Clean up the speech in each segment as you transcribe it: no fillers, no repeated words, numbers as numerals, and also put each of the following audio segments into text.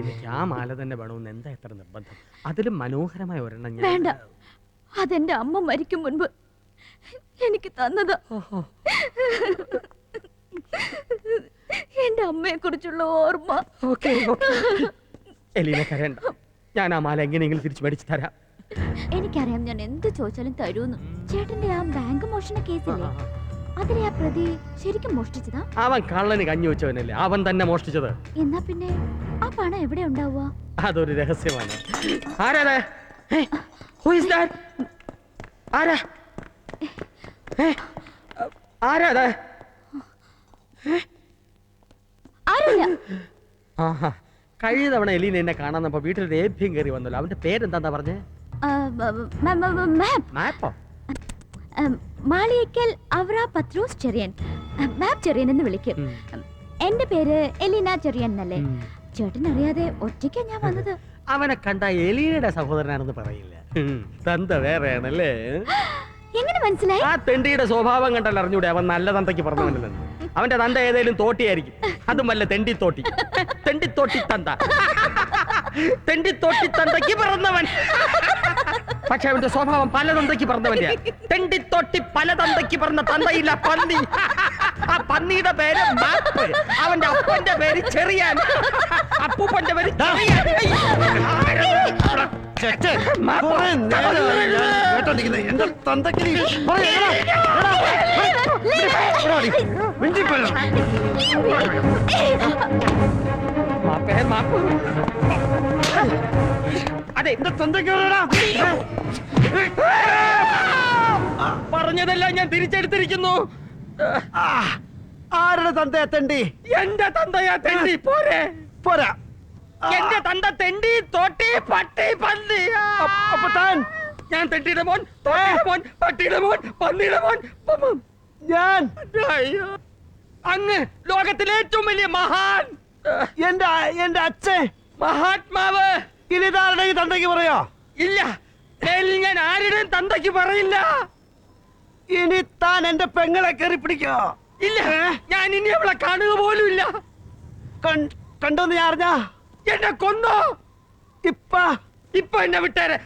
എനിക്ക് ആ മാല തന്നെ വേണമെന്ന് എന്താ എത്ര നിർബന്ധം? അതിലും മനോഹരമായ ഒരെണ്ണം വേണ്ട, അതെന്റെ അമ്മ മരിക്കും മുൻപ് എനിക്ക് തന്നതാ. എന്റെ അമ്മയെ കുറിച്ചുള്ള ഓർമ്മ. എലീന കരയണ്ട, ഞാൻ ആ മാല എങ്ങനെയെങ്കിലും തിരിച്ചു മേടിച്ചു തരാം. എനിക്കറിയാം ഞാൻ എന്ത് ചോദിച്ചാലും തരൂന്ന്. ചേട്ടന്റെ ആ ബാങ്ക് മോഷണ കേസില്ലേ, അതിലെ ആ പ്രതി ശരിക്കും മോഷ്ടിച്ചതാ? അവൻ കള്ളന് കഞ്ഞി വെച്ചവനല്ലേ, അവൻ തന്നെ മോഷ്ടിച്ചത്. എന്നാ പിന്നെ ആ പണം എവിടെ ഉണ്ടാവുക? അതൊരു രഹസ്യമാണ്. ആരാ? ആരാ? ആരാ? കഴിഞ്ഞ തവണ എലീന എന്നെ കാണാന്നപ്പോ വീട്ടിൽ രേഭ്യം കയറി വന്നല്ലോ. അവന്റെ പേരെന്താ പറഞ്ഞേ? മാളിയേക്കൽ അവറ പത്രോസ് ചെറിയൻ. മാപ്പ് ചെറിയൻ എന്ന് വിളിക്കും. എന്റെ പേര് എലീന ചെറിയൻ എന്നല്ലേ. ചേട്ടൻ അറിയാതെ ഒറ്റയ്ക്കാ ഞാൻ വന്നത്. അവനെ കണ്ട എലീനയുടെ സഹോദരനാണെന്ന് പറയില്ല. തന്ത വേറെയാണല്ലേ? എങ്ങനെ മനസ്സിലായി? ആ തെണ്ടിയുടെ സ്വഭാവം കണ്ടല്ലോ അറിഞ്ഞൂടെ അവൻ നല്ല തന്തയ്ക്ക് പറഞ്ഞവനല്ലെന്ന്. അവന്റെ തന്ത ഏതേലും തോട്ടിയായിരിക്കും, അതും വല്ല തെണ്ടിത്തോട്ടി. തെണ്ടിത്തോട്ടി തന്ത, തെണ്ടിത്തോട്ടി തന്തയ്ക്ക് പറഞ്ഞവൻ. പക്ഷെ അവന്റെ സ്വഭാവം പല തന്തയ്ക്ക് പറഞ്ഞവന്റെ. തെണ്ടിത്തോട്ടി പല തന്തയ്ക്ക് പറഞ്ഞ തന്തയില്ല, പന്നി. ആ പന്നിയുടെ പേര് മാപ്പ്, അവന്റെ അപ്പന്റെ പേര് ചെറിയാൻ, അപ്പൂപ്പന്റെ പേര് അതെ. പറഞ്ഞതെല്ലാം ഞാൻ തിരിച്ചെടുത്തിരിക്കുന്നു. ആരുടെ തന്തയാ തെണ്ടി? എന്റെ തന്തയാ തെണ്ടി. പോരെ പോരാ, എന്റെ തന്ത തെണ്ടി, തോട്ടി, പട്ടി, പന്നി. അപ്പൊ താൻ? ഞാൻ തെണ്ടിയുടെ മോൻ, തോട്ടിയുടെ മോൻ, പട്ടിയുടെ മോൻ, പന്നിയുടെ മോൻ. ഞാൻ അങ്ങ് ലോകത്തിലെ ഏറ്റവും വലിയ മഹാൻ, എന്റെ അച്ഛൻ മഹാത്മാവ്. ഇനി താരുടെ ഈ തന്തയ്ക്ക് പറയോ? ഇല്ല, ഞാൻ ആരുടെയും തന്തയ്ക്ക് പറയില്ല. ഇനി താൻ എന്റെ പെങ്ങളെ കയറി പിടിക്കോ? ഇല്ല, ഞാൻ ഇനി അവളെ കാണുക പോലും ഇല്ല. കണ്ടോന്ന് ഞാൻ അറിഞ്ഞ എന്നെ കൊന്നോ? ഇപ്പൊ എന്നെ വിട്ടേരെ.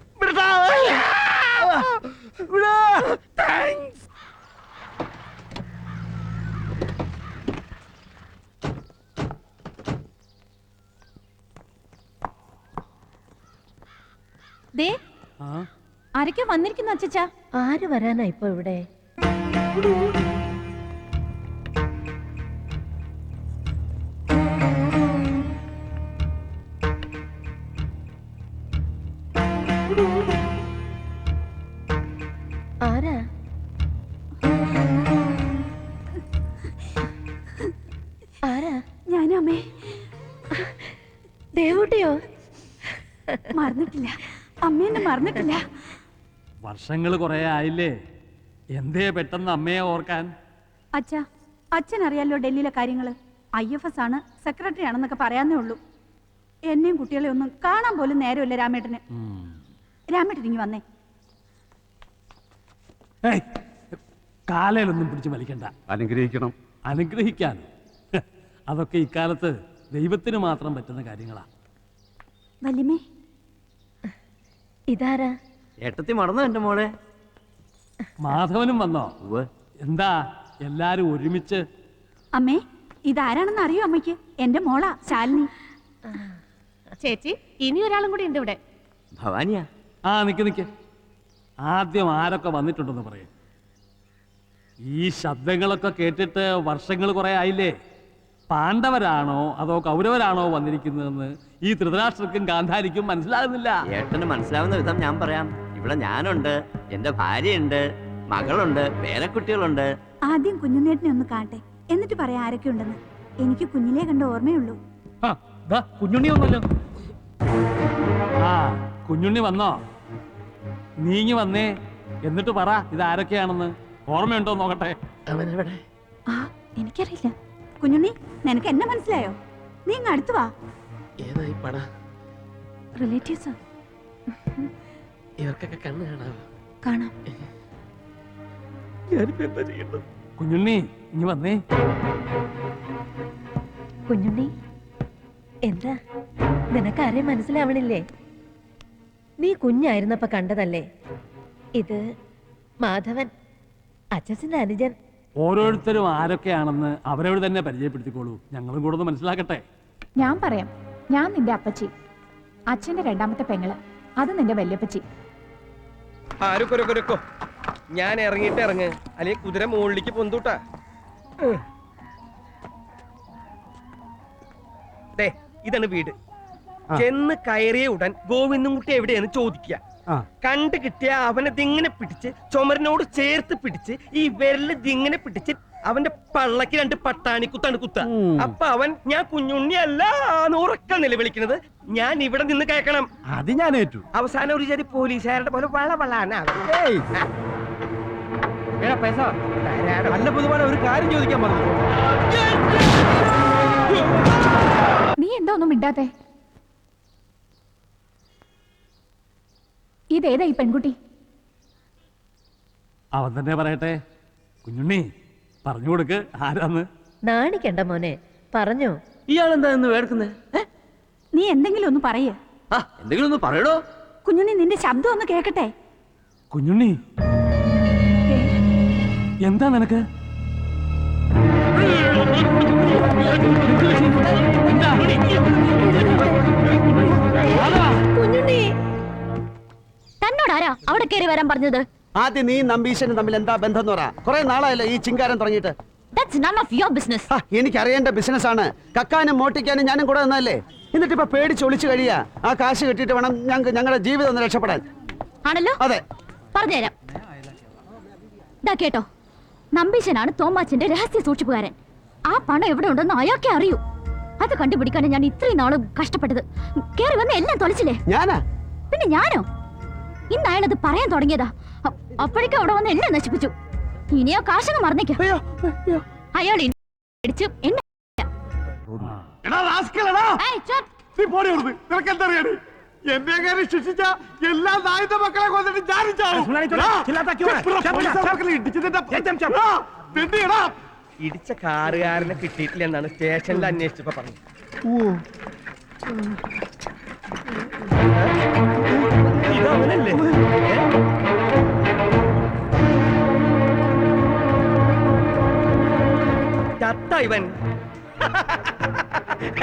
താങ്ക്സ്. ആരൊക്കെ വന്നിരിക്കുന്നു അച്ഛാ? ആര് വരാനാ ഇപ്പൊ ഇവിടെ? ആരാ? ആരാ? ഞാനമ്മേ. ദേവൂട്ടിയോ? മറന്നിട്ടില്ല, അമ്മേനെ മറന്നിട്ടില്ല. വർഷങ്ങൾ കുറെ ആയില്ലേ, എന്തേ പെട്ടെന്ന് അമ്മയെ ഓർക്കാൻ? അച്ഛാ, അച്ഛൻ അറിയാലോ ഡൽഹിയിലെ കാര്യങ്ങള്. IFS ആണ്, സെക്രട്ടറി ആണെന്നൊക്കെ പറയാന്നേ ഉള്ളൂ. എന്നെയും കുട്ടികളെ ഒന്നും കാണാൻ പോലും നേരമില്ല രാമേട്ടന്. രാമേട്ടൻ ഇങ്ങ് വന്നേ. കാലയിലൊന്നും പിടിച്ച് വലിക്കണ്ട. അനുഗ്രഹിക്കണം. അനുഗ്രഹിക്കാൻ അതൊക്കെ ഇക്കാലത്ത് ദൈവത്തിന് മാത്രം പറ്റുന്ന കാര്യങ്ങളാ. വല്യമ്മേ, ഇതാരാ? ഏട്ടത്തി മറന്നോ എന്റെ മോളെ? മാധവനും വന്നോ? എന്താ എല്ലാരും ഒരുമിച്ച്? അമ്മേ, ഇതാരാണെന്ന് അറിയോ അമ്മയ്ക്ക്? എന്റെ മോളാ ശാലിനി. ചേച്ചി, ഇനി ഒരാളും കൂടി ഉണ്ട് ഇവിടെ. ഭവാനിയാ? ആ, നിക്ക്. ആദ്യം ആരൊക്കെ വന്നിട്ടുണ്ടെന്ന് പറയും. ഈ ശബ്ദങ്ങളൊക്കെ കേട്ടിട്ട് വർഷങ്ങൾ കുറെ ആയില്ലേ. പാണ്ഡവരാണോ അതോ കൗരവരാണോ വന്നിരിക്കുന്നതെന്ന് ഈ ധൃതരാഷ്ട്രർക്കും ഗാന്ധാരിക്കും മനസ്സിലാകുന്നില്ല. ഏട്ടന് മനസ്സിലാവുന്ന വിധം ഞാൻ പറയാം. ഇവിടെ ഞാനുണ്ട്, എന്റെ ഭാര്യയുണ്ട്, മകളുണ്ട്, പേരക്കുട്ടികളുണ്ട്. ആദ്യം കുഞ്ഞുണ്ണേട്ടിനെ ഒന്ന് കാണട്ടെ, എന്നിട്ട് പറയാം ആരൊക്കെ ഉണ്ടെന്ന്. എനിക്ക് കുഞ്ഞിലേ കണ്ട ഓർമ്മയുള്ളൂ. കുഞ്ഞുണ്ണി വന്നല്ലോ. ആ, കുഞ്ഞുണ്ണി വന്നോ? നീങ്ങി വന്നേ, എന്നിട്ട് പറ ഇതാരൊക്കെയാണെന്ന്. ഓർമ്മയുണ്ടോ നോക്കട്ടെ. ആ, എനിക്കറിയില്ല. കുഞ്ഞുണ്ണി, നിനക്ക് എന്നെ മനസ്സിലായോ? നീ ഇങ്ങ് അടുത്ത് വാ. ഏതായി പട? റിലേറ്റീവ്സാ. ഇവർക്കൊക്കെ കണ്ണ് കാണാവോ? കാണാം. ഞാനിപ്പോ എന്താ ചെയ്യണ്ടത്? കുഞ്ഞുണ്ണി ഇനി വന്നേ. കുഞ്ഞുണ്ണി, എന്താ? നിനക്കാരെ മനസ്സിലാവണില്ലേ? നീ കുഞ്ഞായിരുന്നപ്പോ കണ്ടതല്ലേ ഇത്? മാധവൻ, അച്ഛന്റെ അനുജൻ. ഓരോരുത്തരും ആരൊക്കെയാണെന്ന് അവരവർ തന്നെ പരിചയപ്പെടുത്തിക്കോളൂ. ഞങ്ങളും കൂടെ ഒന്ന് മനസ്സിലാക്കട്ടെ. ഞാൻ പറയാം. ഞാൻ നിന്റെ അപ്പച്ചി, അച്ഛന്റെ രണ്ടാമത്തെ പെങ്ങള്, അത് നിന്റെ വല്യപ്പച്ചി. ആരുക്കൊരൊക്കൊരൊക്കോ ഞാൻ ഇറങ്ങിയിട്ട് ഇറങ്ങ്, അല്ലെങ്കിൽ കുതിര മുകളിലേക്ക് പൊന്തൂട്ടാ. ഇതാണ് വീട്. ചെന്ന് കയറിയ ഉടൻ ഗോവിന്ദൻകുട്ടി എവിടെയെന്ന് ചോദിക്കുക. കണ്ടു കിട്ടിയ അവനെ ദിങ്ങനെ പിടിച്ച് ചുമരിനോട് ചേർത്ത് പിടിച്ച് ഈ വിരല് ദിങ്ങനെ പിടിച്ച് അവന്റെ പള്ളക്ക് 2 പട്ടാണിക്കുത്താണ് കുത്ത. അപ്പൊ അവൻ ഞാൻ കുഞ്ഞുണ്ണിയല്ല ഉറക്ക നിലവിളിക്കുന്നത് ഞാൻ ഇവിടെ നിന്ന് കേൾക്കണം. അത് ഞാൻ ഏറ്റു. അവസാനം ഒരു ചെറിയ പോലീസുകാരുടെ പോലെ വളവളാണ്. നല്ല പൊതുവാണ് ഒരു കാര്യം ചോദിക്കാൻ പറഞ്ഞു. നീ എന്താ ഒന്നും മിണ്ടാത്തെ? ഇതേതാ ഈ പെൺകുട്ടി? അവൻ തന്നെ പറയട്ടെ. കുഞ്ഞുണ്ണി പറഞ്ഞു കൊടുക്ക് ആരാന്ന്. നാണിക്കണ്ട മോനെ, പറഞ്ഞോ. ഇയാളെന്താ ഇന്ന് വേർക്കുന്നേ? നീ എന്തെങ്കിലും ഒന്ന് പറയേ. എന്തെങ്കിലും ഒന്ന് പറയടോ. കുഞ്ഞുണ്ണി, നിന്റെ ശബ്ദം ഒന്ന് കേക്കട്ടെ. കുഞ്ഞുണ്ണി, എന്താ നിനക്ക്? കുഞ്ഞുണ്ണി, തന്നോടാരാ അവിടെ കയറി വരാൻ പറഞ്ഞത്? ആദ്യം നീ നമ്പീശനും തമ്മിൽ എന്താ ബന്ധം എന്ന് പറ. കുറെ നാളായല്ലോ ഈ ചിങ്കാരം തുടങ്ങിയിട്ട്. That's none of your business. എനിക്ക് അറിയേണ്ട ബിസിനസ് ആണ്. കക്കാനും മോട്ടിക്കാനും ഞാനും കൂടെ നിന്നല്ലേ. എന്നിട്ട് ഇപ്പൊ പേടിച്ച് ഒളിച്ചു കഴിയാ. ആ കാശ് കിട്ടിയിട്ട് വേണം ഞങ്ങളുടെ ജീവിതം ഒന്ന് രക്ഷപ്പെടാൻ. ആണല്ലോ? അതെ, പറഞ്ഞുതരാം. ദാ കേട്ടോ, നമ്പീശനാണ് തോമാച്ചന്റെ രഹസ്യ സൂക്ഷിപ്പുകാരൻ. ആ പണം എവിടെ ഉണ്ടെന്ന് അയാൾക്കേ അറിയൂ. അത് കണ്ടുപിടിക്കാനും ഞാൻ ഇത്രയും നാളും കഷ്ടപ്പെട്ടത്. കേറി വന്ന് എല്ലാം തൊലച്ചില്ലേ? ഞാനാ? പിന്നെ ഞാനോ? ഇന്ന് അയാളത് പറയാൻ തുടങ്ങിയതാ. അപ്പോഴേക്കും അവിടെ വന്ന് എന്നെ നശിപ്പിച്ചു. ഇനിയോ കാശങ്ങ് മറന്നേക്കാം. അയാൾ എന്നെ എന്നെ ശിക്ഷിച്ച എല്ലാ നായന്റെ മക്കളെ കൊന്നിട്ട് ഇടിച്ച കാറുകാരനെ കിട്ടിയിട്ടില്ല എന്നാണ് സ്റ്റേഷനിൽ അന്വേഷിച്ചപ്പോ പറഞ്ഞത്. ഇതവനല്ലേ? ചത്ത ഇവൻ.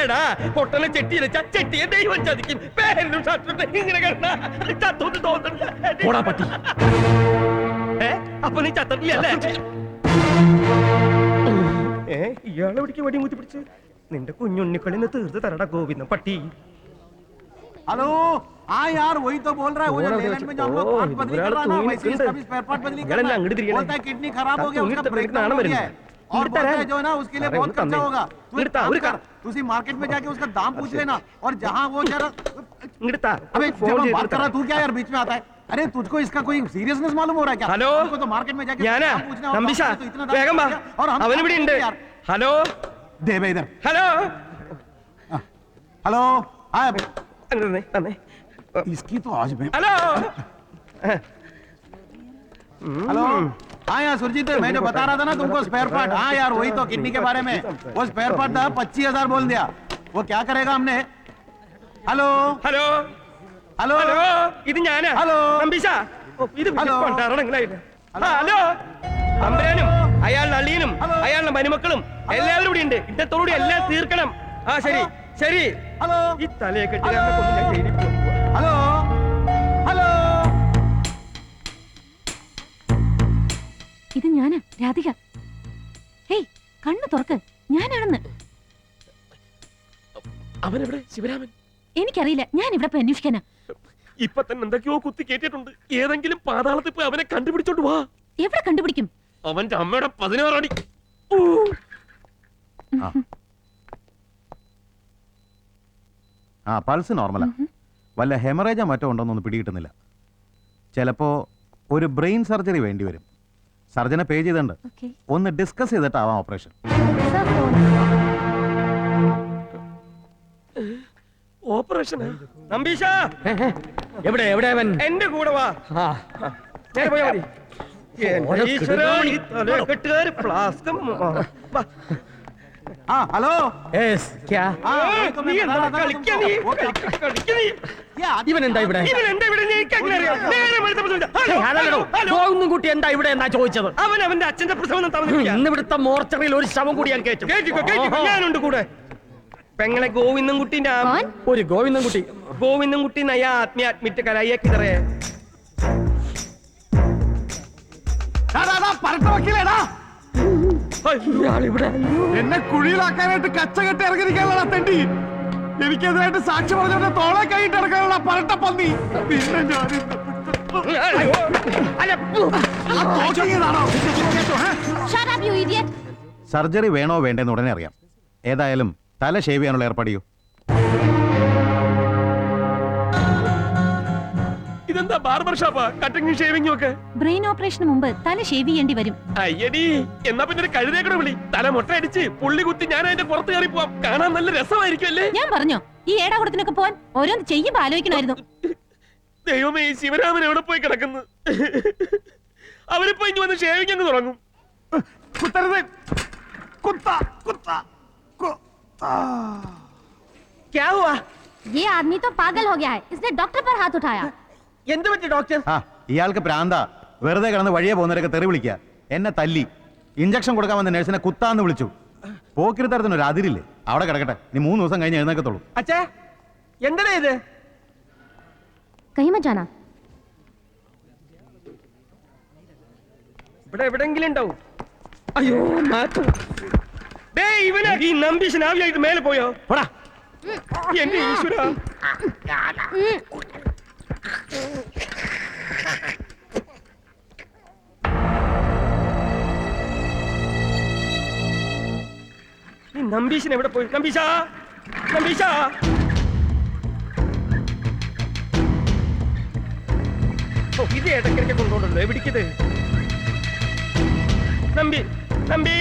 എടാ പൊട്ടനെ ചെട്ടിയിലെ ചെട്ടിയെ ദൈവം ചതിക്കും. പേരും ഇങ്ങനെ ചത്തോട്ട് തോന്നുന്നു. അപ്പൊ നീ ചത്തിട്ടില്ലല്ലേ? ഇയാളെ പിടിക്ക് വടി മുത്തി പിടിച്ച് നിന്റെ കുഞ്ഞുണ്ണിക്കളിന്ന് തീർത്ത് തരടാ ഗോവിന്ദൻ പട്ടി. हेलो हाँ यार वही तो बोल रहा है वो जो लेलैंड में जो हम लोग पार्ट बदली कर रहा है ना वैसे इसका भी स्पेयर पार्ट बदली कर रहा है। बोलता है किडनी खराब हो गया उसका ब्रेकडाउन हो गया है और बोलता है जो है ना उसके लिए बहुत खर्चा होगा। तू उसी मार्केट में जाके उसका दाम पूछ लेना और जहाँ वो जरा अबे जब हम बात कर रहा तू क्या यार बीच में आता है? अरे तुझको इसका कोई सीरियसनेस मालूम हो रहा है क्या? हेलो तो मार्केट में जाके पूछना और हम हेलो दे बे इधर हेलो हेलो हाँ इसकी तो आज में हेलो हेलो हाँ यार सुरजीत मैं जो बता रहा था ना तुमको स्पेयर पार्ट। हाँ यार वही तो किडनी के बारे में वो स्पेयर पार्ट था 25,000 बोल दिया। वो क्या करेगा हमने? हेलो हेलो हेलो ഇത് ഞാനാ ഹലോ നമ്പീശ ഇത് കൊണ്ടാറണെങ്കിലായിട്ട് ഹലോ അമ്പരാനും അയാളുടെ അളിയനും അയാളുടെ മരുമക്കളും എല്ലാവരും കൂടി ഉണ്ട്. ഇന്നത്തോടുകൂടി എല്ലാം തീർക്കണം. ആ ശരി ശരി ഹലോ ഈ തലയെ കെട്ടി ഞാൻ ജയിലിൽ പോകും. ഹലോ ഹലോ ഇത് ഞാനാ രാധിക. ഹേയ് കണ്ണു തുറക്ക്, ഞാനാണെന്ന്. അവനെവിടെ? ശിവരാമൻ? എനിക്കറിയില്ല, ഞാൻ ഇവിടെ പോയി അന്വേഷിക്കാനാ. ഇപ്പൊ തന്നെ എന്തൊക്കെയോ കുത്തി കേട്ടിട്ടുണ്ട്. ഏതെങ്കിലും പാതാളത്തിൽ പോയി അവനെ കണ്ടുപിടിച്ചോണ്ട് വാ. എവിടെ കണ്ടുപിടിക്കും? അവന്റെ അമ്മയുടെ 16 അടി. ആ പൾസ് നോർമലാ. വല്ല ഹെമറേജോ മറ്റോ ഉണ്ടോന്നൊന്നും പിടികിട്ടുന്നില്ല. ചിലപ്പോ ഒരു ബ്രെയിൻ സർജറി വേണ്ടി വരും. സർജനെ പേ ചെയ്തിട്ടുണ്ട്. ഒന്ന് ഡിസ്കസ് ചെയ്തിട്ടാവാം ഓപ്പറേഷൻ. ഓപ്പറേഷൻ നമ്പീശ എവിടെ എവിടെ അവൻ? എന്റെ കൂടെ വാ. നേരെ പോയാ മതി. എന്റെ ഈശ്വരാ, ഈ തലക്കെട്ടുകാര് ഫ്ലാസ്കും हाँ हेलो ഇവൻ എന്താ ഇവിടെ കുട്ടി എന്താ ഇവിടെ എന്നാ ചോദിച്ചത്? അവൻ അവന്റെ അച്ഛന്റെ പ്രസവം ഇന്ന് ഇവിടുത്തെ മോർച്ചറിയിൽ ഒരു ശവം കൂടി ഞാൻ കേട്ടു. ഞാനുണ്ട് കൂടെ. പെങ്ങളെ ഗോവിന്ദൻകുട്ടിന്റെ ഒരു ഗോവിന്ദൻകുട്ടി നയാ ആത്മീയ അഡ്മിറ്റ് കരായ കിതറേ എന്നെ കുഴിയിലാക്കാനായിട്ട് കച്ച കെട്ടി ഇറങ്ങിയിരിക്കാനുള്ള തെണ്ടി, എനിക്കെതിരായിട്ട് സാക്ഷി പറഞ്ഞ തോളെ കൈയിട്ട് ഇറക്കാനുള്ള പരട്ട പന്നി. പിന്നെ സർജറി വേണോ വേണ്ടെന്ന് ഉടനെ അറിയാം. ഏതായാലും തല ഷേവ് ചെയ്യാനുള്ള ഏർപ്പാട് ചെയ്യൂ. ഇതെന്താ ബാർബർ ഷോപ്പാ? കട്ടിംഗ് ഷേവിംഗും ഒക്കെ. ബ്രെയിൻ ഓപ്പറേഷന് മുമ്പ് തല ഷേവ് ചെയ്യേണ്ടി വരും. അയ്യടി, എന്നാ പിന്നെ കഴുതേക്കൂടെ വിളി. തല മുട്ടയടിച്ച് പുള്ളി കുത്തി ഞാൻ അതിന്റെ പുറത്ത് കയറി പോവാം. കാണാൻ നല്ല രസമായിരിക്കും അല്ലേ? ഞാൻ പറഞ്ഞോ ഈ ഏടാകുടത്തിനൊക്കെ പോവാൻ ഓരോന്ന് ചെയ്യുമ്പോ ആലോചിക്കണമായിരുന്നു. ദൈവമേ, ശിവരാമൻ എവിടെ പോയി കിടക്കുന്നു? അവരിപ്പോ ഇനി വന്ന് ഷേവിംഗ് അങ്ങ് തുടങ്ങും. क्या हुआ? ये आदमी तो पागल हो गया है, इसने डॉक्टर पर हाथ उठाया। എന്ത് പറ്റി ഡോക്ടർ? ആ ഇയാൾക്ക് പ്രാന്ത. വെറുതെ കിടന്ന് വഴിയെ പോകുന്നവരൊക്കെ തെറി വിളിക്കുക. എന്നെ തല്ലി. ഇഞ്ചക്ഷൻ കൊടുക്കാൻ വന്ന നഴ്സിനെ കുത്താന്ന് വിളിച്ചു. പോക്കിരി തരത്തിനൊരു അതിരില്ലേ? അവിടെ കിടക്കട്ടെ. നീ 3 ദിവസം കഴിഞ്ഞ് എഴുന്നേക്കത്തുള്ളൂ. അച്ഛാ, എന്താ ഇത്? कहीं मत जाना। ഇവിടെ എവിടെങ്കിലും ഉണ്ടാവും. അയ്യോ മാറ്റു. ഡേയ്, ഇവനെ ഈ നമ്പീശൻ ആവിയായിട്ട് മേലെ പോയോ? പോടാ. എന്റെ ഈശ്വരാ. ഈ നമ്പീശൻ എവിടെ പോയി? നമ്പീശ, നമ്പീശ. ഓ, ഇത് ഇടയ്ക്കിടയ്ക്ക് കൊണ്ടുപോകണ്ടല്ലോ. എവിടേക്കിത്? നമ്പി, നമ്പി.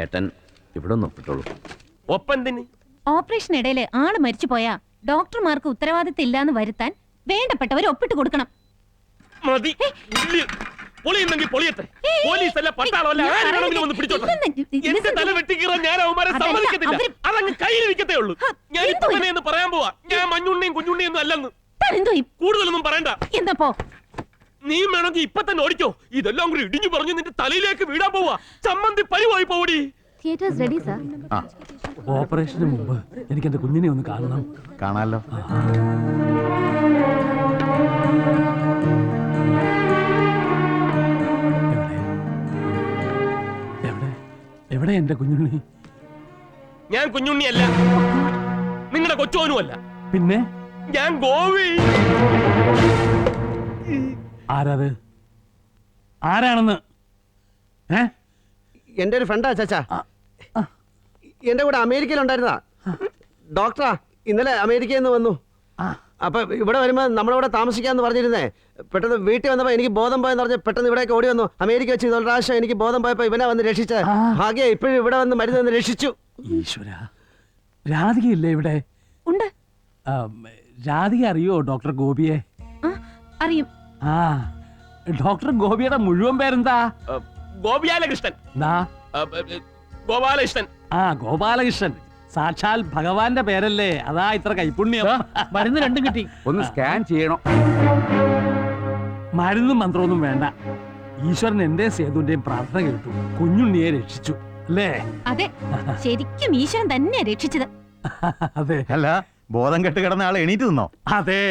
ഏട്ടൻ ഇവിടെ ഒന്ന് ഒപ്പിട്ടോളൂ. ഒപ്പന്തിന്? ഓപ്പറേഷൻ ഇടയില് ആള് മരിച്ചു പോയാ ഡോക്ടർമാർക്ക് ഉത്തരവാദിത്തം ഇല്ലാന്ന് വരുത്താൻ വേണ്ടപ്പെട്ടവർ ഒപ്പിട്ട് കൊടുക്കണം. മതി. പൊളിയുന്നെങ്കിൽ പൊളിയട്ടെ. പോലീസല്ല, പട്ടാളമല്ല, ആര് വേണമെങ്കിലും ഒന്ന് പിടിച്ചോട്ടെ. എന്റെ തല വെട്ടിക്കീറാൻ ഞാൻ അവന്മാരെ സമ്മതിക്കത്തില്ല. അതങ്ങ് കയ്യിൽ വിൽക്കത്തേ ഉള്ളൂ. ഞാൻ ഇപ്പൊ തന്നെ എന്ന് പറയാൻ പോവാ. ഞാൻ മഞ്ഞുണ്ണിയും കുഞ്ഞുണ്ണിയും ഒന്നും അല്ലെന്ന്. കൂടുതലൊന്നും പറയണ്ട. എന്താപ്പോ നീ വേണമെങ്കിൽ ഇപ്പൊ തന്നെ ഓടിക്കോ. ഇതെല്ലാം കൂടി ഇടിഞ്ഞു പറഞ്ഞു നിന്റെ തലയിലേക്ക് വീടാൻ പോവാ. ചമ്മന്തി പരിവായി പോടി. Theatres ready sir. ഓപ്പറേഷന് മുമ്പ് എനിക്ക് എന്റെ കുഞ്ഞിനെ ഒന്ന് കാണണം. കാണാലോ. എവിടെ എന്റെ കുഞ്ഞുണ്ണി? ഞാൻ കുഞ്ഞുണ്ണിയല്ല, നിങ്ങളുടെ കൊച്ചോനുമല്ല. പിന്നെ ഞാൻ ഗോവി. ആരാത്? ആരാണെന്ന്? എന്റെ ഒരു ഫ്രണ്ടാ ചാച്ചാ. എന്റെ കൂടെ അമേരിക്കയിലുണ്ടായിരുന്നാ. ഡോക്ടറാ. ഇന്നലെ അമേരിക്കയിൽ നിന്ന് വന്നു. അപ്പൊ ഇവിടെ വരുമ്പോ നമ്മുടെ ഇവിടെ താമസിക്കാന്ന് പറഞ്ഞിരുന്നേ. പെട്ടെന്ന് വീട്ടിൽ വന്നപ്പോ എനിക്ക് ബോധം പോയെന്ന് പറഞ്ഞ് പെട്ടെന്ന് ഇവിടേക്ക് ഓടി വന്നു. അമേരിക്ക വെച്ച് ഇതൊരു പ്രാവശ്യം എനിക്ക് ബോധം പോയപ്പോ ഇവനെ വന്ന് രക്ഷിച്ചത്. ഭാഗ്യം ഇപ്പോഴും ഇവിടെ വന്ന് മരുന്ന് വന്ന് രക്ഷിച്ചു. ഈശ്വര, രാധികയില്ലേ ഇവിടെ? ഉണ്ട്. രാധിക അറിയോ ഡോക്ടർ ഗോപിയെ? അറിയും. ആ, ഡോക്ടർ ഗോപിയുടെ മുഴുവൻ പേരെന്താ? ഗോപിയാലകൃഷ്ണൻ. ഗോപാലകൃഷ്ണൻ. ആ, ഗോപാലകൃഷ്ണൻ. സാക്ഷാൽ ഭഗവാന്റെ പേരല്ലേ? അതാ ഇത്ര കൈപുണ്യം. മരുന്ന് രണ്ടും കിട്ടി. ഒന്ന് സ്കാൻ ചെയ്യണം. മരുന്നും മന്ത്രമൊന്നും വേണ്ട. ഈശ്വരൻ എന്റെ സേതുവിന്റെയും പ്രാർത്ഥന കേട്ടു. കുഞ്ഞുണ്ണിയെ രക്ഷിച്ചു അല്ലേ? അതെ, ശരിക്കും ഈശ്വരൻ തന്നെയാ രക്ഷിച്ചത്. അതെ. അല്ല, ബോധം കെട്ട് കിടന്ന ആൾ എണീറ്റ് നിന്നോ? അതെ,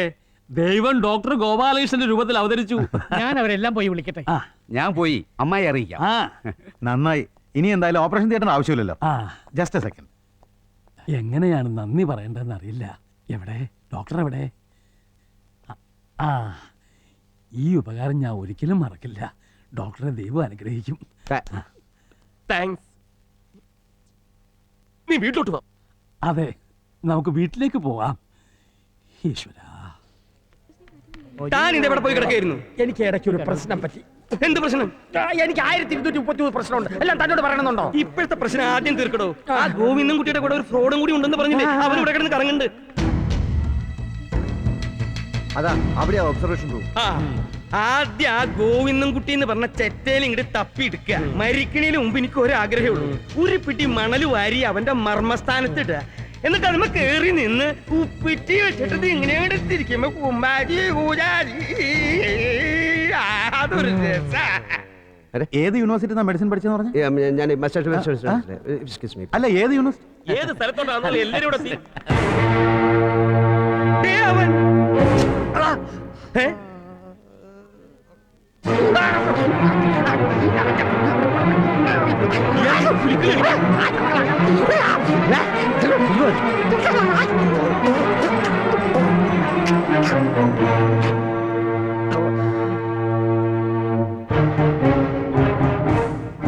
ദൈവം ഡോക്ടർ ഗോപാലകൃഷ്ണന്റെ രൂപത്തിൽ അവതരിച്ചു. ഞാൻ അവരെല്ലാം പോയി വിളിക്കട്ടെ. ഞാൻ പോയി അമ്മായി അറിയിക്കാം. നന്നായി. ഇനി എന്തായാലും ഓപ്പറേഷൻ തിയേറ്ററിന് ആവശ്യമില്ലല്ലോ. Just A second. എങ്ങനെയാണ് നന്ദി പറയേണ്ടതെന്ന് അറിയില്ല. എവിടെ ഡോക്ടർ? എവിടെ? ആ, ഈ ഉപകാരം ഞാൻ ഒരിക്കലും മറക്കില്ല. ഡോക്ടറെ ദൈവം അനുഗ്രഹിക്കും. താങ്ക്സ്. നീ വീട്ടിലോട്ട് പോ. അതെ, നമുക്ക് വീട്ടിലേക്ക് പോവാം. ഈശ്വര, താൻ ഇവിടെ പോയി കിടക്കായിരുന്നു. എനിക്ക് ഇടയ്ക്ക് ഒരു പ്രശ്നം പറ്റി. എന്ത് പ്രശ്നം? എനിക്ക് 1233 പ്രശ്നമുണ്ട്. എല്ലാം തന്നോട് പറയണമെന്നുണ്ടോ? ഇപ്പോഴത്തെ പ്രശ്നം ആദ്യം തീർക്കടോ. ആ ഗോവിന്ദൻ കുട്ടിയുടെ കൂടെ ഒരു ഫ്രോഡും കൂടി ഉണ്ടെന്ന് പറഞ്ഞില്ലേ? അവൻ ഇവിടെ കിടന്ന് കറങ്ങുന്നുണ്ട്. അതാ അവിടെയാ ഒബ്സർവേഷൻ റൂം. ആദ്യം ആ ഗോവിന്ദൻ കുട്ടി എന്ന് പറഞ്ഞ ചെറ്റയിൽ ഇങ്ങോട്ട് തപ്പിയെടുക്കുക. മരിക്കണേന് മുമ്പ് എനിക്ക് ഒരാഗ്രഹമേ ഉള്ളൂ, ഒരു പിടി മണല് വാരി അവന്റെ മർമ്മസ്ഥാനത്ത് ഇടുക. എന്നിട്ട് അതിന് കേറി നിന്ന് ഉപ്പിറ്റി വെച്ചിട്ട് ഇങ്ങനെയാണ് തിരിക്കുമ്പോ കുമ്മാരി പൂജാരി. അതൊരു രസാ. ഏത് യൂണിവേഴ്സിറ്റി മെഡിസിൻ പഠിച്ചെന്ന് പറഞ്ഞു? ഞാൻ അല്ല, ഏത് യൂണിവേഴ്സിറ്റി? ഏത് സ്ഥലത്തോട്ടാണെന്നോ എല്ലാരും കൂടെ അവൻ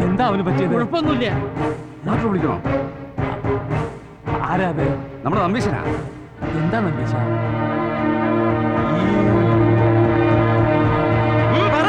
എന്താ അവന് പറ്റിയത്? കുഴപ്പമൊന്നുമില്ല. ഡോക്ടർ വിളിക്കണോ? ആരാ അത്? നമ്മുടെ നമ്പീശനാ. എന്താ നമ്പീശ? പറ.